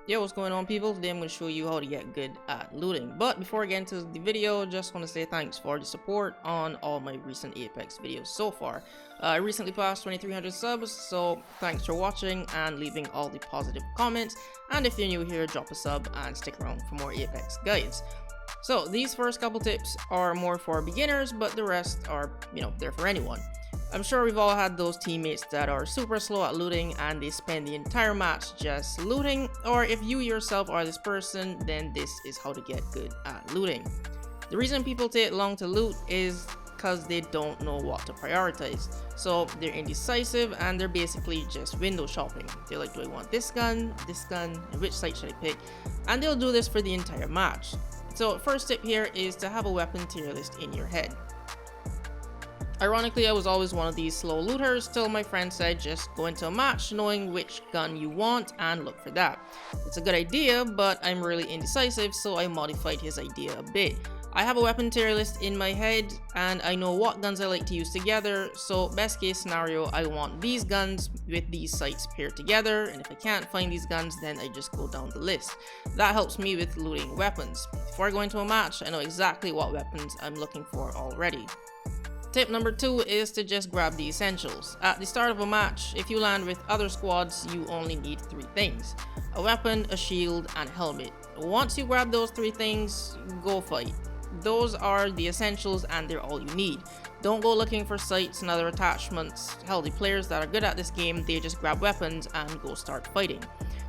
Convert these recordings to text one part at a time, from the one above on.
Yo, what's going on, people? Today I'm going to show you how to get good at looting. But before I get into the video, just want to say thanks for the support on all my recent Apex videos so far. I recently passed 2300 subs, so thanks for watching and leaving all the positive comments. And if you're new here, drop a sub and stick around for more Apex guides. So these first couple tips are more for beginners, but the rest are, there for anyone. I'm sure we've all had those teammates that are super slow at looting and they spend the entire match just looting, or if you yourself are this person, then this is how to get good at looting. The reason people take long to loot is because they don't know what to prioritize. So they're indecisive and they're basically just window shopping. They're like, do I want this gun, and which site should I pick? And they'll do this for the entire match. So first tip here is to have a weapon tier list in your head. Ironically, I was always one of these slow looters till my friend said just go into a match knowing which gun you want and look for that. It's a good idea, but I'm really indecisive, so I modified his idea a bit. I have a weapon tier list in my head and I know what guns I like to use together, so best case scenario, I want these guns with these sights paired together, and if I can't find these guns, then I just go down the list. That helps me with looting weapons. Before I go into a match, I know exactly what weapons I'm looking for already. Tip number 2 is to just grab the essentials. At the start of a match, if you land with other squads, you only need 3 things: a weapon, a shield, and a helmet. Once you grab those 3 things, go fight. Those are the essentials and they're all you need. Don't go looking for sights and other attachments. Hell, the players that are good at this game, they just grab weapons and go start fighting.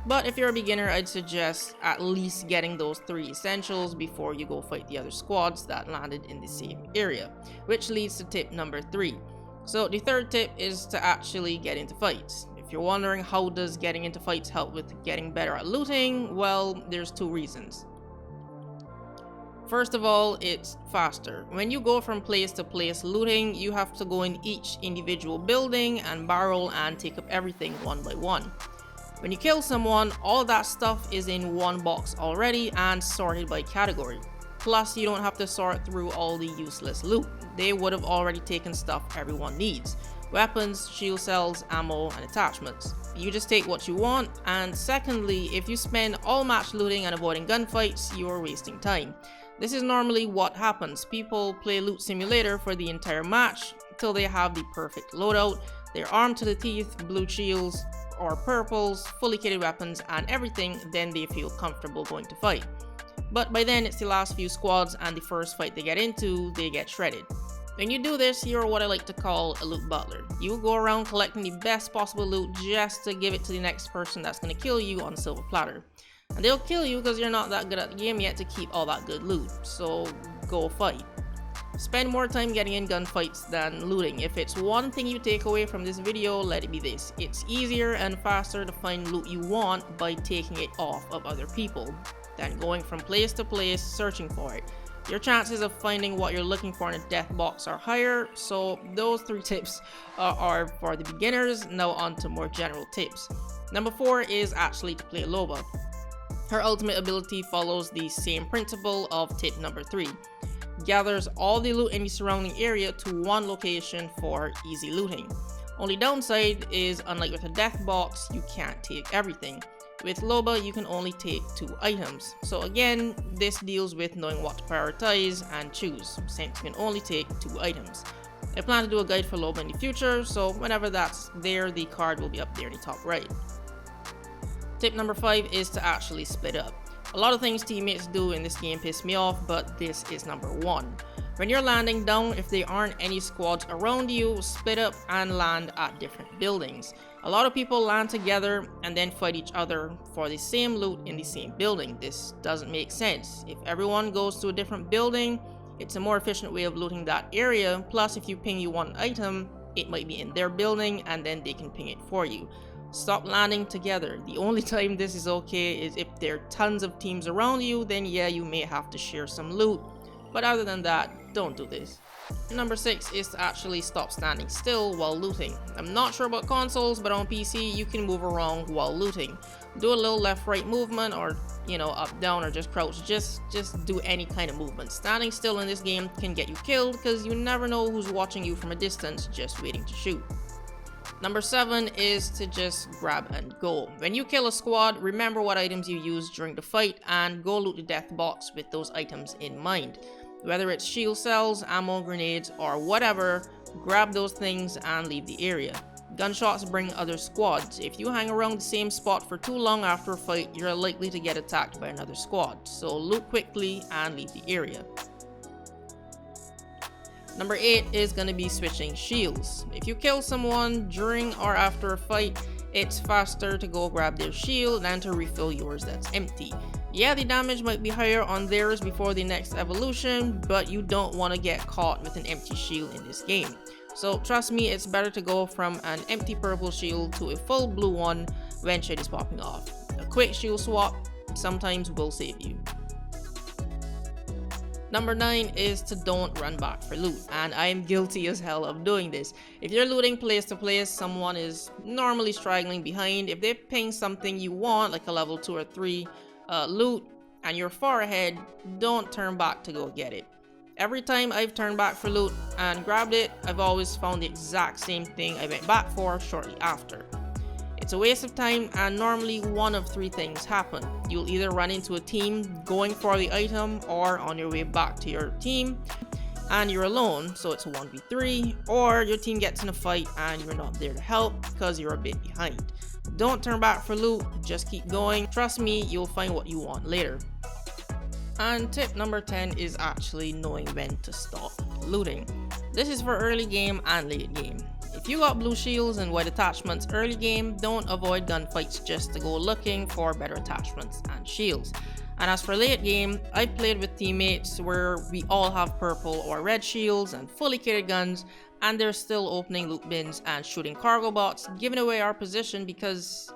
But if you're a beginner, I'd suggest at least getting those 3 essentials before you go fight the other squads that landed in the same area. Which leads to tip number 3. So the third tip is to actually get into fights. If you're wondering how does getting into fights help with getting better at looting, well, there's 2 reasons. First of all, it's faster. When you go from place to place looting, you have to go in each individual building and barrel and take up everything one by one. When you kill someone, all that stuff is in one box already and sorted by category. Plus, you don't have to sort through all the useless loot. They would have already taken stuff everyone needs: weapons, shield cells, ammo, and attachments. You just take what you want. And secondly, if you spend all match looting and avoiding gunfights, you're wasting time. This is normally what happens. People play Loot Simulator for the entire match till they have the perfect loadout. They're armed to the teeth, blue shields or purples, fully kitted weapons and everything, then they feel comfortable going to fight. But by then it's the last few squads and the first fight they get into, they get shredded. When you do this, you're what I like to call a loot butler. You go around collecting the best possible loot just to give it to the next person that's going to kill you on a silver platter. And they'll kill you because you're not that good at the game yet to keep all that good loot, so go fight. Spend more time getting in gunfights than looting. If it's one thing you take away from this video, let it be this: it's easier and faster to find loot you want by taking it off of other people than going from place to place searching for it. Your chances of finding what you're looking for in a death box are higher, so those 3 tips are for the beginners. Now on to more general tips. Number 4 is actually to play Loba. Her ultimate ability follows the same principle of tip number 3. Gathers all the loot in the surrounding area to one location for easy looting. Only downside is, unlike with a death box, you can't take everything. With Loba, you can only take 2 items. So again, this deals with knowing what to prioritize and choose, since you can only take 2 items. I plan to do a guide for Loba in the future, so whenever that's there, the card will be up there in the top right. Tip number 5 is to actually split up. A lot of things teammates do in this game piss me off, but this is number 1. When you're landing down, if there aren't any squads around you, split up and land at different buildings. A lot of people land together and then fight each other for the same loot in the same building. This doesn't make sense. If everyone goes to a different building, it's a more efficient way of looting that area. Plus, if you ping you one item, it might be in their building and then they can ping it for you. Stop landing together. The only time this is okay is if there are tons of teams around you, then yeah, you may have to share some loot. But other than that, don't do this. Number 6 is to actually stop standing still while looting. I'm not sure about consoles, but on PC you can move around while looting. Do a little left-right movement, or up down, or just crouch. Just do any kind of movement. Standing still in this game can get you killed because you never know who's watching you from a distance just waiting to shoot. Number 7 is to just grab and go. When you kill a squad, remember what items you used during the fight and go loot the death box with those items in mind. Whether it's shield cells, ammo, grenades, or whatever, grab those things and leave the area. Gunshots bring other squads. If you hang around the same spot for too long after a fight, you're likely to get attacked by another squad. So loot quickly and leave the area. Number 8 is going to be switching shields. If you kill someone during or after a fight, it's faster to go grab their shield than to refill yours that's empty. Yeah, the damage might be higher on theirs before the next evolution, but you don't want to get caught with an empty shield in this game. So trust me, it's better to go from an empty purple shield to a full blue one when shit is popping off. A quick shield swap sometimes will save you. Number 9 is to don't run back for loot, and I am guilty as hell of doing this. If you're looting place to place, someone is normally straggling behind. If they ping something you want, like a level 2 or 3 loot, and you're far ahead, don't turn back to go get it. Every time I've turned back for loot and grabbed it, I've always found the exact same thing I went back for shortly after. It's a waste of time, and normally one of 3 things happen. You'll either run into a team going for the item, or on your way back to your team and you're alone, so it's a 1v3, or your team gets in a fight and you're not there to help because you're a bit behind. Don't turn back for loot, just keep going. Trust me, you'll find what you want later. And tip number 10 is actually knowing when to stop looting. This is for early game and late game. If you got blue shields and white attachments early game, don't avoid gunfights just to go looking for better attachments and shields. And as for late game, I've played with teammates where we all have purple or red shields and fully kitted guns, and they're still opening loot bins and shooting cargo bots, giving away our position because,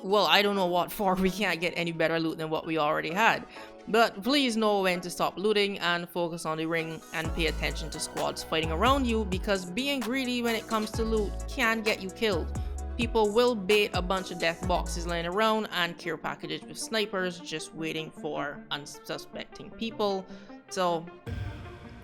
well, I don't know what for. We can't get any better loot than what we already had. But please know when to stop looting and focus on the ring and pay attention to squads fighting around you, because being greedy when it comes to loot can get you killed. People will bait a bunch of death boxes lying around and care packages with snipers just waiting for unsuspecting people. So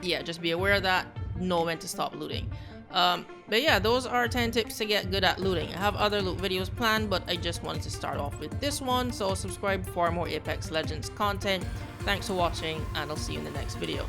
yeah, just be aware of that. Know when to stop looting. But yeah, those are 10 tips to get good at looting. I have other loot videos planned, but I just wanted to start off with this one, so subscribe for more Apex Legends content. Thanks for watching, and I'll see you in the next video.